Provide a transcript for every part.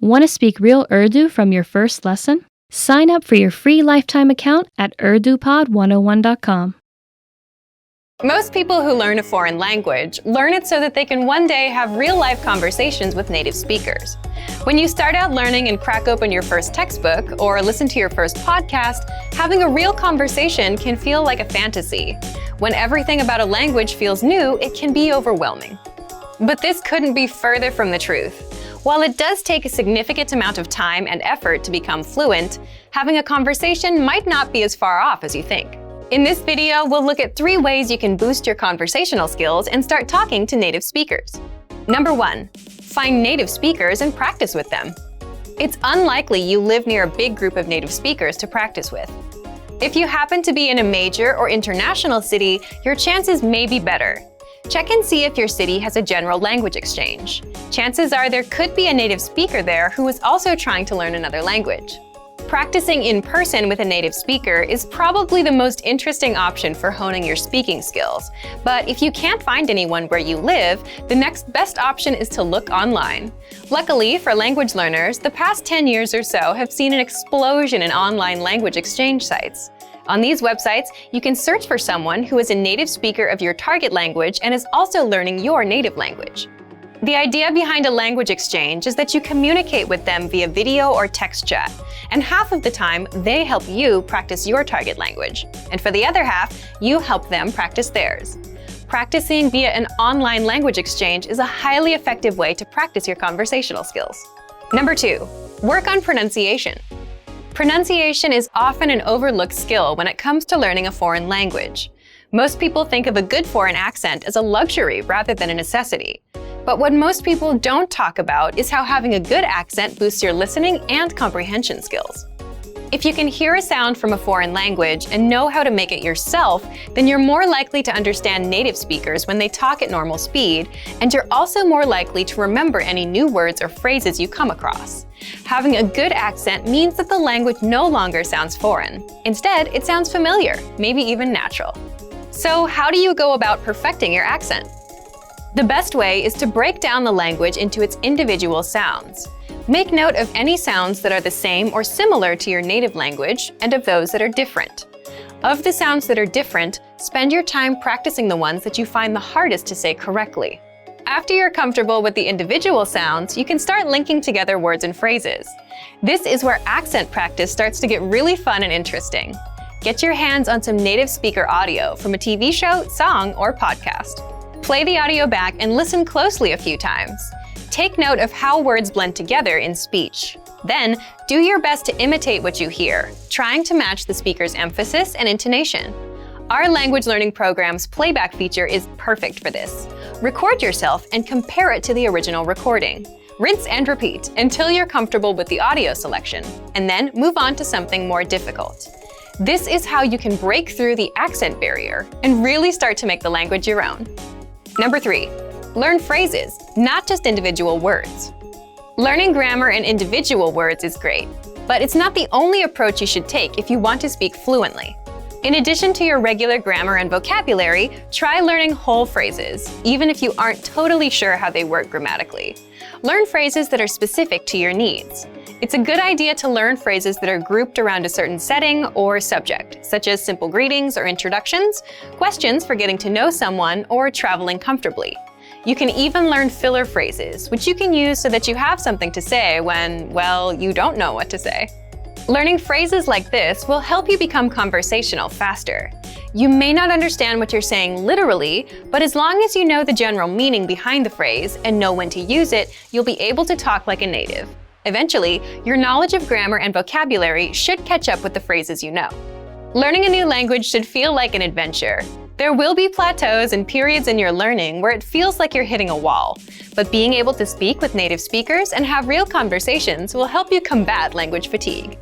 Want to speak real Urdu from your first lesson? Sign up for your free lifetime account at urdupod101.com. Most people who learn a foreign language learn it so that they can one day have real-life conversations with native speakers. When you start out learning and crack open your first textbook or listen to your first podcast, having a real conversation can feel like a fantasy. When everything about a language feels new, it can be overwhelming. But this couldn't be further from the truth. While it does take a significant amount of time and effort to become fluent, having a conversation might not be as far off as you think. In this video, we'll look at 3 ways you can boost your conversational skills and start talking to native speakers. Number 1, find native speakers and practice with them. It's unlikely you live near a big group of native speakers to practice with. If you happen to be in a major or international city, your chances may be better. Check and see if your city has a general language exchange. Chances are there could be a native speaker there who is also trying to learn another language. Practicing in person with a native speaker is probably the most interesting option for honing your speaking skills. But if you can't find anyone where you live, the next best option is to look online. Luckily for language learners, the past 10 years or so have seen an explosion in online language exchange sites. On these websites, you can search for someone who is a native speaker of your target language and is also learning your native language. The idea behind a language exchange is that you communicate with them via video or text chat, and half of the time, they help you practice your target language. And for the other half, you help them practice theirs. Practicing via an online language exchange is a highly effective way to practice your conversational skills. Number 2, work on pronunciation. Pronunciation is often an overlooked skill when it comes to learning a foreign language. Most people think of a good foreign accent as a luxury rather than a necessity. But what most people don't talk about is how having a good accent boosts your listening and comprehension skills. If you can hear a sound from a foreign language and know how to make it yourself, then you're more likely to understand native speakers when they talk at normal speed, and you're also more likely to remember any new words or phrases you come across. Having a good accent means that the language no longer sounds foreign. Instead, it sounds familiar, maybe even natural. So how do you go about perfecting your accent? The best way is to break down the language into its individual sounds. Make note of any sounds that are the same or similar to your native language and of those that are different. Of the sounds that are different, spend your time practicing the ones that you find the hardest to say correctly. After you're comfortable with the individual sounds, you can start linking together words and phrases. This is where accent practice starts to get really fun and interesting. Get your hands on some native speaker audio from a TV show, song, or podcast. Play the audio back and listen closely a few times. Take note of how words blend together in speech. Then, do your best to imitate what you hear, trying to match the speaker's emphasis and intonation. Our language learning program's playback feature is perfect for this. Record yourself and compare it to the original recording. Rinse and repeat until you're comfortable with the audio selection, and then move on to something more difficult. This is how you can break through the accent barrier and really start to make the language your own. Number 3, learn phrases, not just individual words. Learning grammar and individual words is great, but it's not the only approach you should take if you want to speak fluently. In addition to your regular grammar and vocabulary, try learning whole phrases, even if you aren't totally sure how they work grammatically. Learn phrases that are specific to your needs. It's a good idea to learn phrases that are grouped around a certain setting or subject, such as simple greetings or introductions, questions for getting to know someone, or traveling comfortably. You can even learn filler phrases, which you can use so that you have something to say when, well, you don't know what to say. Learning phrases like this will help you become conversational faster. You may not understand what you're saying literally, but as long as you know the general meaning behind the phrase and know when to use it, you'll be able to talk like a native. Eventually, your knowledge of grammar and vocabulary should catch up with the phrases you know. Learning a new language should feel like an adventure. There will be plateaus and periods in your learning where it feels like you're hitting a wall, but being able to speak with native speakers and have real conversations will help you combat language fatigue.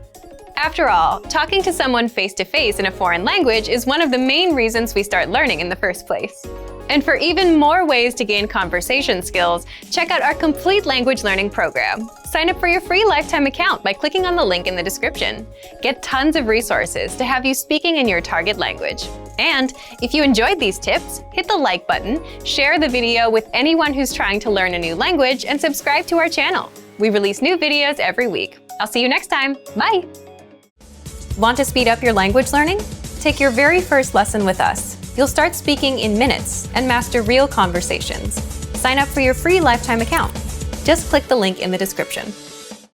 After all, talking to someone face-to-face in a foreign language is one of the main reasons we start learning in the first place. And for even more ways to gain conversation skills, check out our complete language learning program. Sign up for your free lifetime account by clicking on the link in the description. Get tons of resources to have you speaking in your target language. And if you enjoyed these tips, hit the like button, share the video with anyone who's trying to learn a new language, and subscribe to our channel. We release new videos every week. I'll see you next time. Bye! Want to speed up your language learning? Take your very first lesson with us. You'll start speaking in minutes and master real conversations. Sign up for your free lifetime account. Just click the link in the description.